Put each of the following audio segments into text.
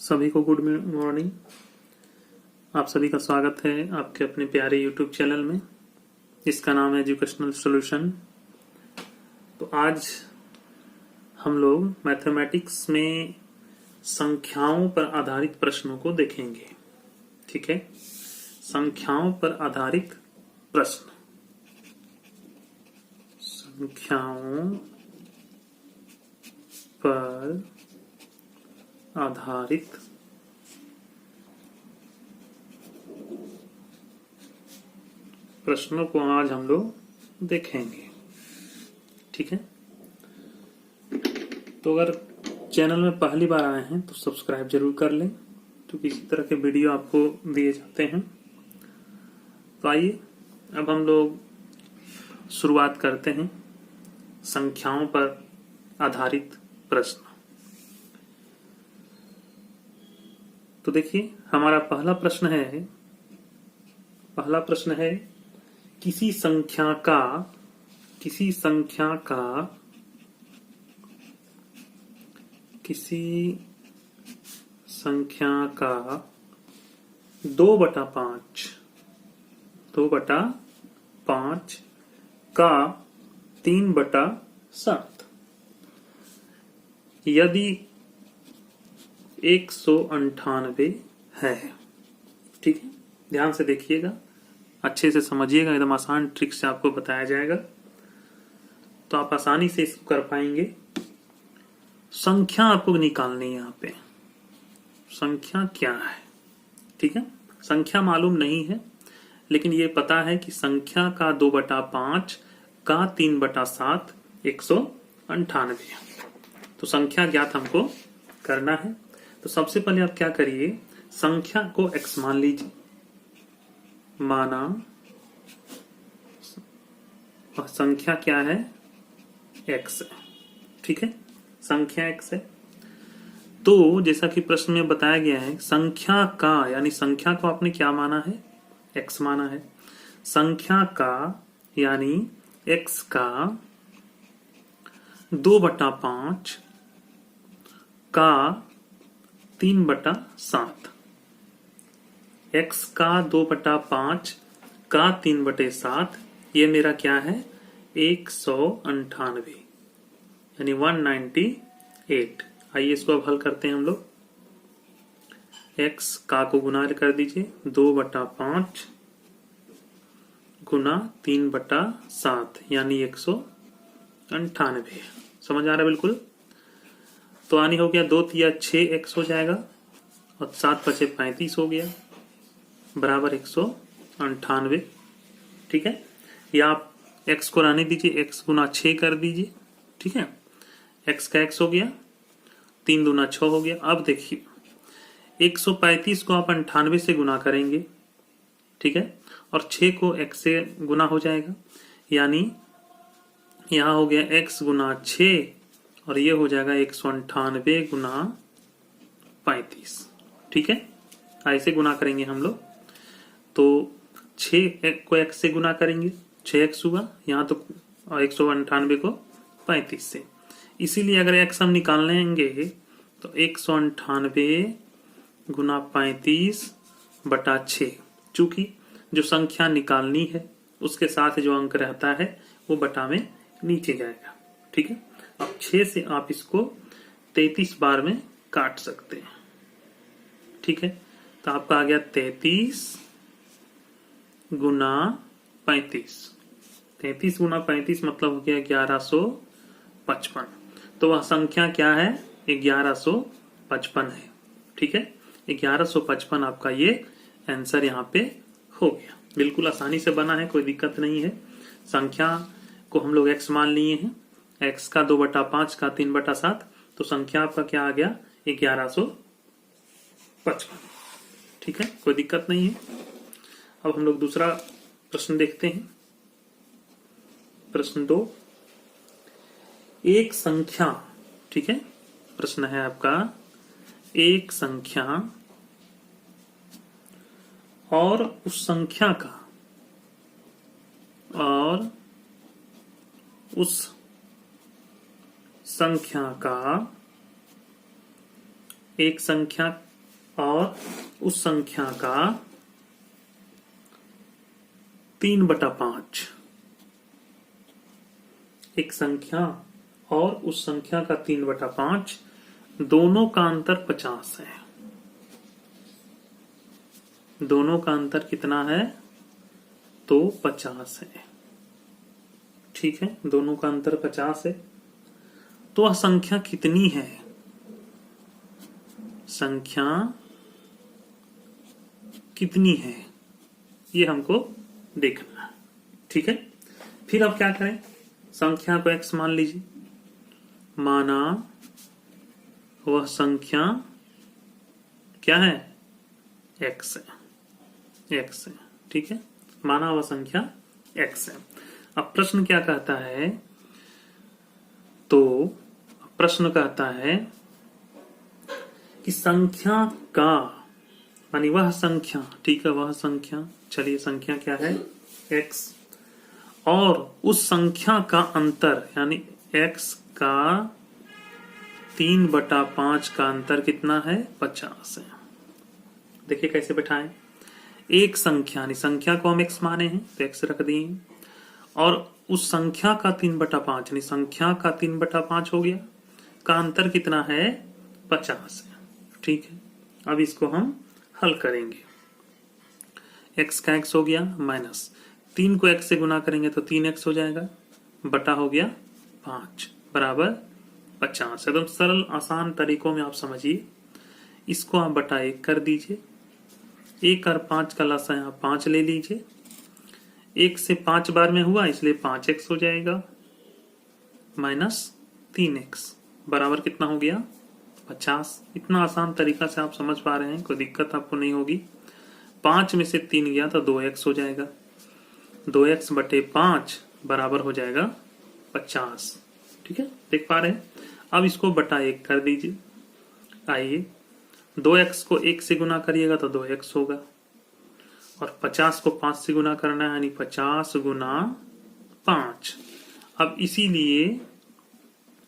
सभी को good morning. आप सभी का स्वागत है आपके अपने प्यारे यूट्यूब चैनल में, इसका नाम है एजुकेशनल सॉल्यूशन। तो आज हम लोग मैथमेटिक्स में संख्याओं पर आधारित प्रश्नों को देखेंगे। ठीक है, संख्याओं पर आधारित प्रश्न, संख्याओं पर आधारित प्रश्नों को आज हम लोग देखेंगे। ठीक है, तो अगर चैनल में पहली बार आए हैं तो सब्सक्राइब जरूर कर लें, क्योंकि इसी तरह के वीडियो आपको दिए जाते हैं। तो आइए अब हम लोग शुरुआत करते हैं संख्याओं पर आधारित प्रश्न। तो देखिए, हमारा पहला प्रश्न है किसी संख्या का 2/5 का 3/7 यदि 198 है। ठीक है, ध्यान से देखिएगा, अच्छे से समझिएगा, एकदम आसान ट्रिक से आपको बताया जाएगा तो आप आसानी से इसको कर पाएंगे। संख्या आपको निकालनी है। यहाँ पे संख्या क्या है? ठीक है, संख्या मालूम नहीं है, लेकिन ये पता है कि संख्या का 2/5 का 3/7 198 है। तो संख्या ज्ञात हमको करना है। तो सबसे पहले आप क्या करिए, संख्या को x मान लीजिए, माना और संख्या क्या है? x है। ठीक है, संख्या x है। तो जैसा कि प्रश्न में बताया गया है, संख्या का यानी संख्या को आपने क्या माना है? x माना है। संख्या का यानी x का 2/5 का 3/7, x का 2/5 का 3/7, ये मेरा क्या है? 198 यानी 198। आइए इसको अब हल करते हैं हम लोग। x का को गुना कर दीजिए, 2/5 गुना 3/7 यानी 198। समझ आ रहा है? बिल्कुल। तो आनी हो गया 2 या 6x हो जाएगा और 7 बचे 35 हो गया, बराबर 198। ठीक है, या आप x को रहने दीजिए, x गुना 6 कर दीजिए। ठीक है, x का x हो गया, 3 दूना 6 हो गया। अब देखिए 135 को आप 98 से गुना करेंगे। ठीक है, और 6 को x से गुना हो जाएगा, यानी यहां हो गया x गुना 6 और ये हो जाएगा 198 गुना 35। ठीक है, ऐसे गुना करेंगे हम लोग। तो 6 को x से गुना करेंगे, 6x हुआ यहाँ तो 198 को 35 से। इसीलिए अगर x हम निकाल लेंगे तो 198 गुना 35/6, चूंकि जो संख्या निकालनी है उसके साथ जो अंक रहता है वो बटा में नीचे जाएगा। ठीक है, अब 6 से आप इसको 33 बार में काट सकते हैं। ठीक है, तो आपका आ गया 33 गुना 35। 33 गुना 35 मतलब हो गया 1155। तो वह संख्या क्या है? 1155 है। ठीक है, 1155 आपका ये आंसर यहाँ पे हो गया। बिल्कुल आसानी से बना है, कोई दिक्कत नहीं है। संख्या को हम लोग x मान लिए हैं, x का 2/5 का 3/7, तो संख्या आपका क्या आ गया? 1155। ठीक है, कोई दिक्कत नहीं है। अब हम लोग दूसरा प्रश्न देखते हैं। प्रश्न 2, एक संख्या। ठीक है, प्रश्न है आपका, एक संख्या और उस संख्या का एक संख्या और उस संख्या का 3/5, एक संख्या और उस संख्या का 3/5, दोनों का अंतर 50 है। दोनों का अंतर कितना है? तो 50 है। ठीक है, दोनों का अंतर 50 है। तो वह संख्या कितनी है? संख्या कितनी है ये हमको देखना है। ठीक है, फिर अब क्या करें? संख्या को x मान लीजिए। माना वह संख्या क्या है? x है। x है, ठीक है, माना वह संख्या x है। अब प्रश्न क्या कहता है? तो प्रश्न कहता है कि संख्या का, मानी वह संख्या, ठीक है, वह संख्या, चलिए संख्या क्या है? x, और उस संख्या का अंतर यानी x का 3/5 का अंतर कितना है? 50 है। देखिए कैसे बैठाएं। एक संख्या, यानी संख्या को हम x माने हैं तो x रख दिए, और उस संख्या का 3/5 यानी संख्या का 3/5 हो गया, का अंतर कितना है? 50 है। ठीक है, अब इसको हम हल करेंगे। x का x हो गया माइनस 3 को x से गुना करेंगे तो 3x हो जाएगा, बटा हो गया 5 बराबर 50। एकदम सरल आसान तरीकों में आप समझिए। इसको आप बटा 1 कर दीजिए। 1 और 5 का लसा यहाँ 5 ले लीजिए। 1 से 5 बार में हुआ इसलिए 5x हो जाएगा, माइनस 3x बराबर कितना हो गया? 50। इतना आसान तरीका से आप समझ पा रहे हैं, कोई दिक्कत आपको नहीं होगी। 5 में से 3 गया तो 2x हो जाएगा। 2x बटे 5 बराबर हो जाएगा 50। ठीक है, देख पा रहे हैं। अब इसको बटा 1 कर दीजिए। आइए, 2x को 1 से गुना करिएगा तो 2x होगा, और 50 को 5 से गुना करना है यानी 50 गुना 5। अब इसीलिए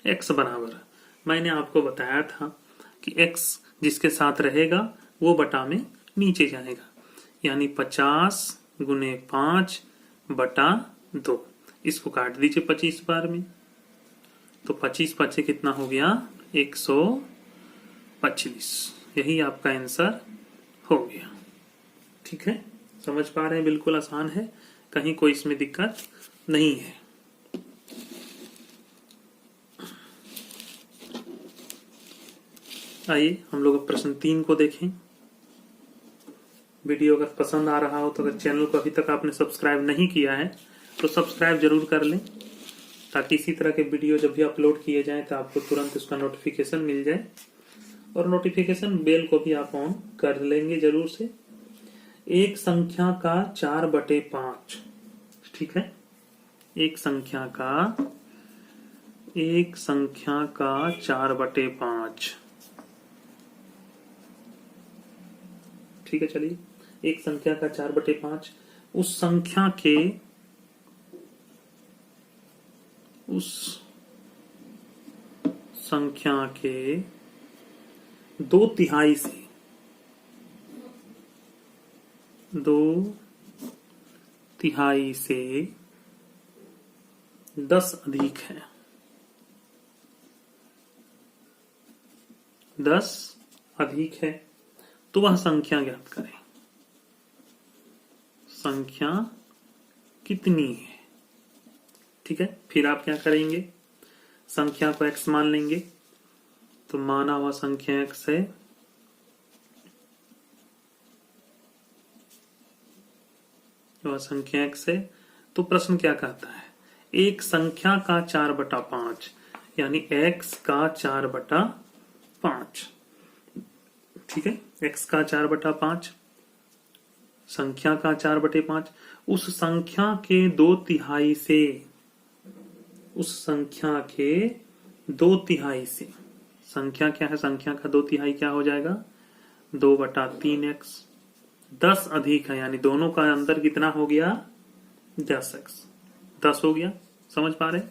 x बराबर, मैंने आपको बताया था कि x जिसके साथ रहेगा वो बटा में नीचे जाएगा, यानी 50 गुने 5 बटा 2। इसको काट दीजिए 25 बार में, तो 25 पचे कितना हो गया? 125। यही आपका आंसर हो गया। ठीक है, समझ पा रहे हैं? बिल्कुल आसान है, कहीं कोई इसमें दिक्कत नहीं है। आइए हम लोग प्रश्न 3 को देखें। वीडियो अगर पसंद आ रहा हो तो अगर चैनल को अभी तक आपने सब्सक्राइब नहीं किया है तो सब्सक्राइब जरूर कर लें, ताकि इसी तरह के वीडियो जब भी अपलोड किए जाएं तो आपको तुरंत उसका नोटिफिकेशन मिल जाए, और नोटिफिकेशन बेल को भी आप ऑन कर लेंगे जरूर से। एक संख्या का 4/5, ठीक है, एक संख्या का 4/5। ठीक है, चलिए, एक संख्या का 4/5 उस संख्या के 2/3 से 2/3 से 10 अधिक है। 10 अधिक है तो वह संख्या ज्ञात करें। संख्या कितनी है? ठीक है, फिर आप क्या करेंगे? संख्या को x मान लेंगे, तो माना हुआ संख्या x है, वह संख्या x है। तो प्रश्न क्या कहता है? एक संख्या का 4/5 यानी x का 4/5। ठीक है, x का 4/5, संख्या का 4/5, उस संख्या के 2/3 से, उस संख्या के 2/3 से, संख्या क्या है? संख्या का 2/3 क्या हो जाएगा? 2/3x। 10 अधिक है यानी दोनों का अंतर कितना हो गया? 10x। 10 हो गया, समझ पा रहे?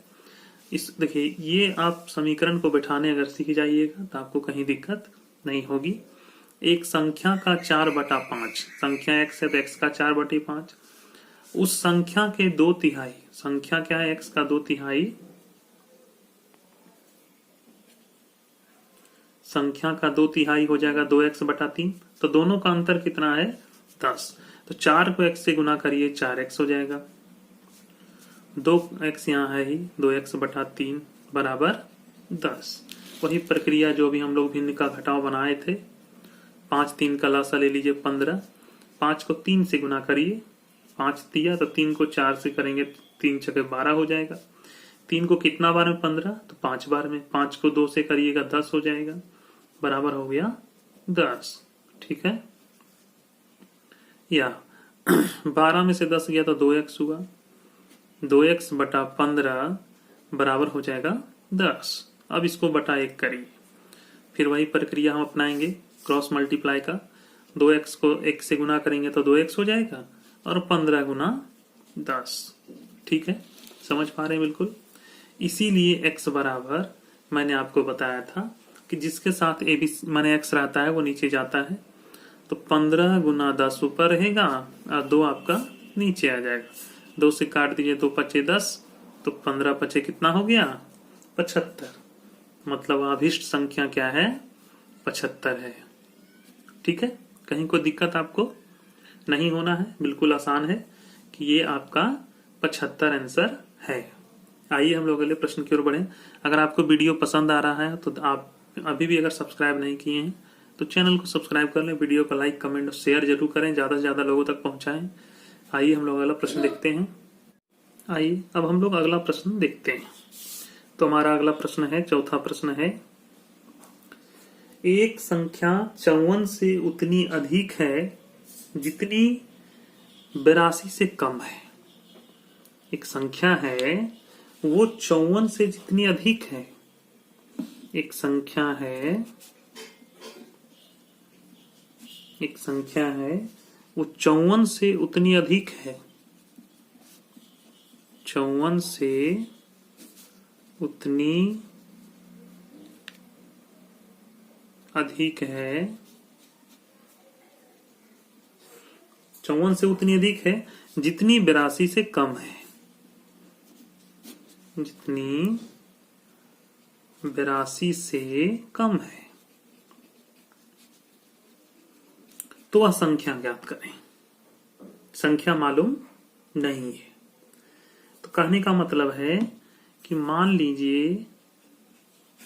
इस देखिए, ये आप समीकरण को बैठाने अगर सीख जाइएगा तो आपको कहीं दिक्कत नहीं होगी। एक संख्या का 4/5, संख्या x है तो x का 4/5, उस संख्या के 2/3, संख्या क्या है x का 2/3, संख्या का 2/3 हो जाएगा 2x/3, तो दोनों का अंतर कितना है 10, तो 4 को x से गुना करिए 4x हो जाएगा, 2x यहाँ है ही, 2x/3 बराबर 10। वही प्रक्रिया जो भी हम लोग भिन्न का घटाव बनाए थे, 5 3 का लासा ले लीजिए 15, 5 को 3 से गुना करिए, 5 दिया तो 3 को 4 से करेंगे 3 छके 12 हो जाएगा, 3 को कितना बार में 15, तो 5 बार में, 5 को 2 से करिएगा 10 हो जाएगा, बराबर हो गया 10। ठीक है, या 12 में से 10 गया तो 2x हुआ, 2x/15 बराबर हो जाएगा 10। अब इसको बटा 1 करिए, फिर वही प्रक्रिया हम अपनाएंगे क्रॉस मल्टीप्लाई का, 2x को 1 से गुना करेंगे तो 2x हो जाएगा और 15 गुना 10। ठीक है, समझ पा रहे हैं बिल्कुल। इसीलिए x बराबर मैंने आपको बताया था कि जिसके साथ ए बी माने x रहता है वो नीचे जाता है, तो 15 गुना 10 ऊपर रहेगा और 2 आपका नीचे आ जाएगा, 2 से काट दीजिए, 2 पचे 10, तो 15 पचे कितना हो गया 75, मतलब अभिष्ट संख्या क्या है 75 है। ठीक है, कहीं कोई दिक्कत आपको नहीं होना है, बिल्कुल आसान है कि ये आपका 75 आंसर है। आइए हम लोग अगले प्रश्न की ओर बढ़े। अगर आपको वीडियो पसंद आ रहा है तो आप अभी भी अगर सब्सक्राइब नहीं किए हैं तो चैनल को सब्सक्राइब कर लें, वीडियो को लाइक कमेंट और शेयर जरूर करें, ज्यादा से ज्यादा लोगों तक पहुंचाएं। आइए हम लोग अगला प्रश्न देखते हैं। आइए अब हम लोग अगला प्रश्न देखते हैं। तो हमारा अगला प्रश्न है, चौथा प्रश्न है, एक संख्या 54 से उतनी अधिक है जितनी 82 से कम है। एक संख्या है वो 54 से जितनी अधिक है, एक संख्या है वो 54 से उतनी अधिक है, 54 से उतनी अधिक है, 54 से उतनी अधिक है जितनी 82 से कम है, जितनी 82 से कम है, तो वह संख्या ज्ञात करें। संख्या मालूम नहीं है, तो कहने का मतलब है कि मान लीजिए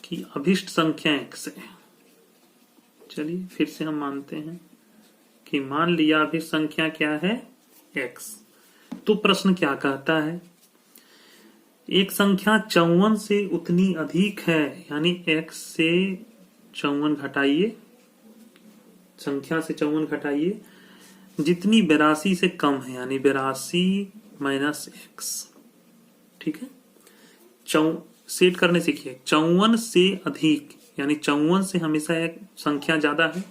कि अभिष्ट संख्या x है। चलिए फिर से हम मानते हैं कि मान लिया अभिष्ट संख्या क्या है x। तो प्रश्न क्या कहता है, एक संख्या 54 से उतनी अधिक है, यानी x से 54 घटाइए, संख्या से 54 घटाइए, जितनी 82 से कम है, यानी 82 माइनस x। ठीक है, सेट करने सीखिए। 54 से अधिक यानी 54 से हमेशा एक संख्या ज्यादा है,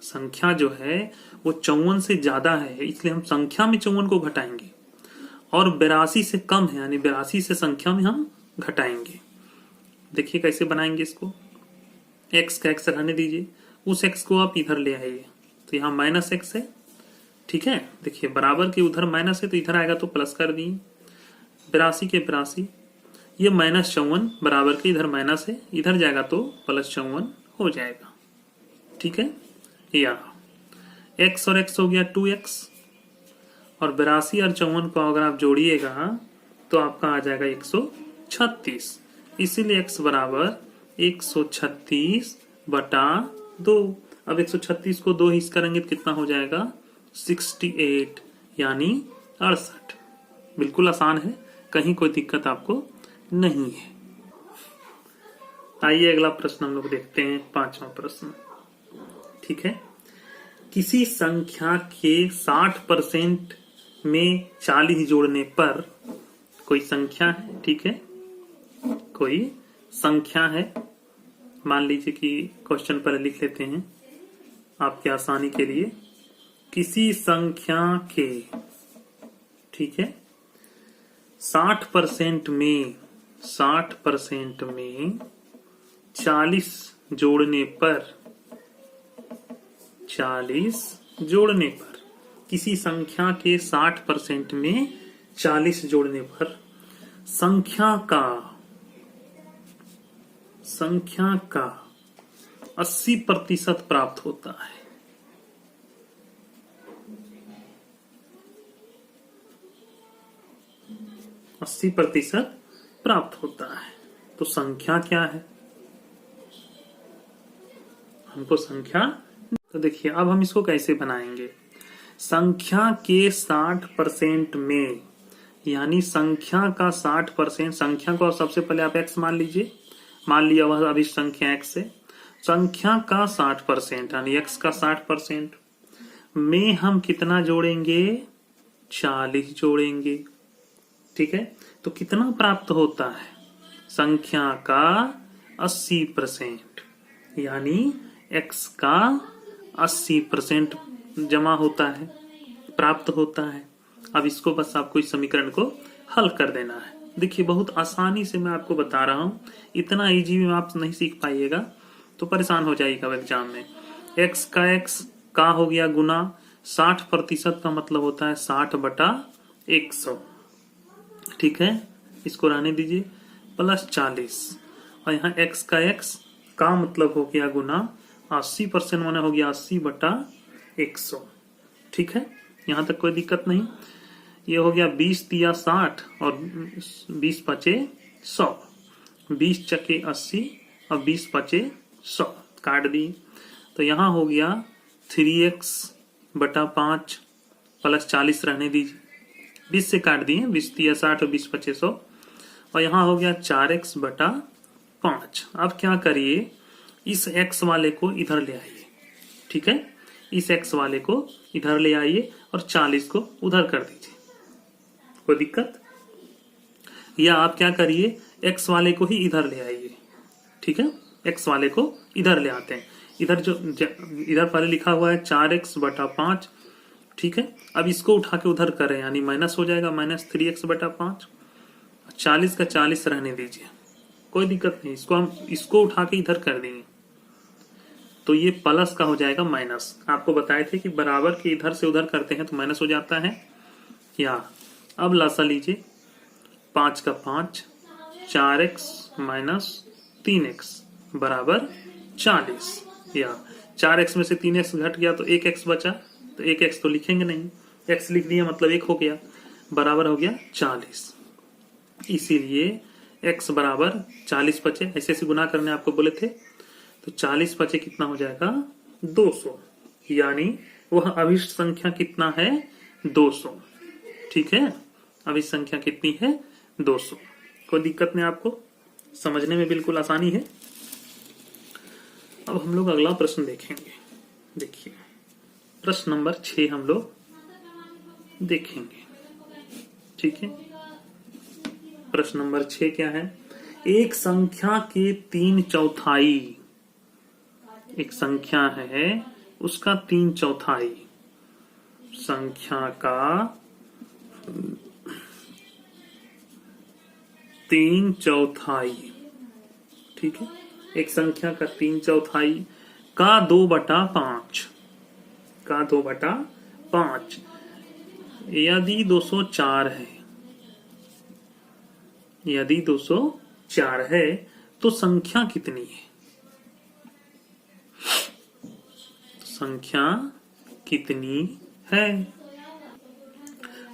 संख्या जो है वो 54 से ज्यादा है, इसलिए हम संख्या में 54 को घटाएंगे, और 82 से कम है यानी 82 से संख्या में हम घटाएंगे। देखिए कैसे बनाएंगे इसको, x का x रहने दीजिए, उस x को आप इधर ले आइए, तो यहाँ माइनस x है। ठीक है, देखिए बराबर के उधर माइनस है तो इधर आएगा तो प्लस कर दिए, 82 के 82, ये -54 बराबर के इधर माइनस है, इधर जाएगा तो +54 हो जाएगा। ठीक है, या x और x हो गया 2x, और 82 और 54 को अगर आप जोड़िएगा तो आपका आ जाएगा 136, इसीलिए x बराबर 136 बटा 2। अब 136 को 2 हिस्सा करेंगे तो कितना हो जाएगा 68, यानी 68। बिल्कुल आसान है, कहीं कोई दिक्कत आपको नहीं है। आइए अगला प्रश्न हम लोग देखते हैं, 5वां प्रश्न। ठीक है, किसी संख्या के 60% में 40 जोड़ने पर, कोई संख्या है, ठीक है, कोई संख्या है, मान लीजिए कि क्वेश्चन पर लिख लेते हैं आपके आसानी के लिए, किसी संख्या के, ठीक है, 60% में 40 जोड़ने पर 40 जोड़ने पर, किसी संख्या के 60% में 40 जोड़ने पर संख्या का 80% प्राप्त होता है। अस्सी प्रतिशत प्राप्त होता है। तो संख्या क्या है? हमको संख्या, तो देखिए अब हम इसको कैसे बनाएंगे। संख्या के 60% में, यानी संख्या का 60%, संख्या को सबसे पहले आप x मान लीजिए, मान लिया वह अभिष्ट संख्या x है। संख्या का 60% यानी x का 60% में हम कितना जोड़ेंगे? 40 जोड़ेंगे। ठीक है, तो कितना प्राप्त होता है? संख्या का 80%, यानी x का 80% जमा होता है, प्राप्त होता है। अब इसको बस आपको इस समीकरण को हल कर देना है। देखिए बहुत आसानी से मैं आपको बता रहा हूं, इतना इजी में आप नहीं सीख पाइएगा तो परेशान हो जाइएगा एग्जाम में। x का x का हो गया गुना 60% का मतलब होता है 60/100। ठीक है, इसको रहने दीजिए, प्लस 40, और यहाँ x का x का मतलब हो गया गुना 80% माना हो गया 80/100। ठीक है, यहाँ तक कोई दिक्कत नहीं। ये हो गया 20 तिया 60 और 20 पचे 100, 20 चके 80 और 20 पचे 100 काट दी। तो यहाँ हो गया 3x/5 प्लस 40 रहने दीजिए, 20 से काट दिए, 20 तिया 60 और 20 पचे 100, और यहाँ हो गया 4x/5। अब क्या करिए, इस x वाले को इधर ले आइए। ठीक है, इस x वाले को इधर ले आइए और 40 को उधर कर दीजिए। कोई दिक्कत? या आप क्या करिए, x वाले को ही इधर ले आइए। ठीक है, x वाले को इधर ले आते हैं। इधर इधर पहले लिखा हुआ है 4x/5। ठीक है, अब इसको उठा के उधर करें, यानी माइनस हो जाएगा, -3x/5। 40 का 40 रहने दीजिए, कोई दिक्कत नहीं। इसको उठा के इधर कर देंगे तो ये प्लस का हो जाएगा माइनस। आपको बताए थे कि बराबर के इधर से उधर करते हैं तो माइनस हो जाता है। या अब लासा लीजिए, 5 का 5, 4x - 3x बराबर 40। या 4x में से 3x घट गया तो 1x बचा, तो 1x तो लिखेंगे नहीं, x लिख दिया मतलब 1 हो गया, बराबर हो गया 40। इसीलिए x बराबर 40 बचे, ऐसे गुना करने आपको बोले थे। तो 40 बचे कितना हो जाएगा? 200, यानी वह अभिष्ट संख्या कितना है? 200। ठीक है, अभिष्ट संख्या कितनी है? 200। कोई दिक्कत नहीं, आपको समझने में बिल्कुल आसानी है। अब हम लोग अगला प्रश्न देखेंगे। देखिए प्रश्न नंबर 6 हम लोग देखेंगे। ठीक है, प्रश्न नंबर 6 क्या है? एक संख्या के 3/4, एक संख्या है उसका 3/4, संख्या का 3/4। ठीक है, एक संख्या का 3/4 का 2/5, का 2/5 यदि 204 है, यदि 204 है तो संख्या कितनी है? संख्या कितनी है?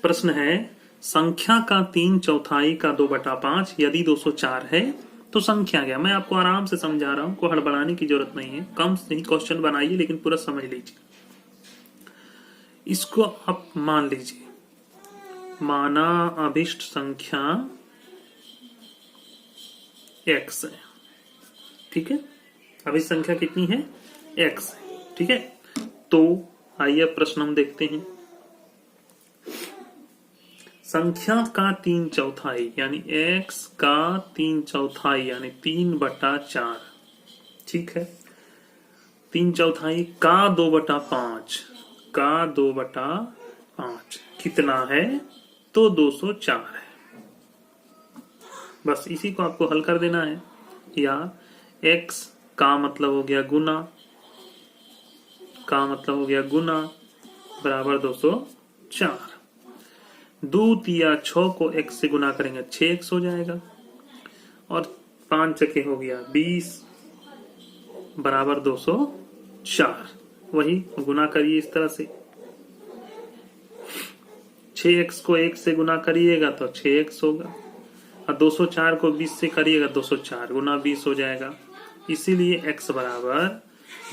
प्रश्न है, संख्या का 3/4 का 2/5 यदि 204 है तो संख्या क्या? मैं आपको आराम से समझा रहा हूं, को हड़बड़ाने की जरूरत नहीं है। कम से ही क्वेश्चन बनाइए लेकिन पूरा समझ लीजिए। इसको आप मान लीजिए, माना अभिष्ट संख्या x है। ठीक है, अभिष्ट संख्या कितनी है? x है। ठीक है, तो आइए प्रश्न हम देखते हैं। संख्या का 3/4 यानी x का 3/4 यानी 3/4। ठीक है, 3/4 का 2/5, का 2/5 कितना है? तो 204 है। बस इसी को आपको हल कर देना है। या x का मतलब हो गया गुना का मतलब हो गया गुना बराबर 204। 2 तिया 6 को x से गुना करेंगे 6x हो जाएगा और 5 चके हो गया 20 बराबर 204। वही गुना करिए इस तरह से, 6x को 1 से गुना करिएगा तो 6x होगा और 204 को 20 से करिएगा 204 गुना 20 हो जाएगा। इसीलिए x बराबर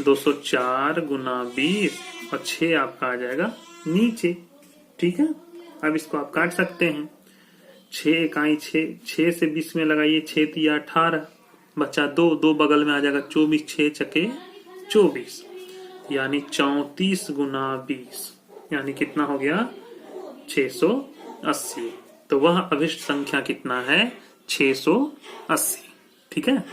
204 गुना 20 और 6 आपका आ जाएगा नीचे। ठीक है, अब इसको आप काट सकते हैं। 6 इकाई 6 से 20 में लगाइए, 6 तिया 18 बचा 2 बगल में आ जाएगा 24, 6 चके 24 यानी 34 गुना 20 यानी कितना हो गया 680। तो वह अभिष्ट संख्या कितना है 680। ठीक है,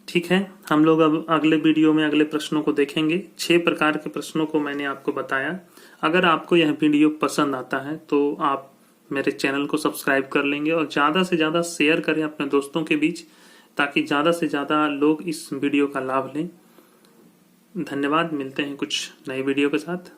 ठीक है, हम लोग अब अगले वीडियो में अगले प्रश्नों को देखेंगे। 6 प्रकार के प्रश्नों को मैंने आपको बताया। अगर आपको यह वीडियो पसंद आता है तो आप मेरे चैनल को सब्सक्राइब कर लेंगे और ज़्यादा से ज़्यादा शेयर करें अपने दोस्तों के बीच, ताकि ज़्यादा से ज़्यादा लोग इस वीडियो का लाभ लें। धन्यवाद, मिलते हैं कुछ नए वीडियो के साथ।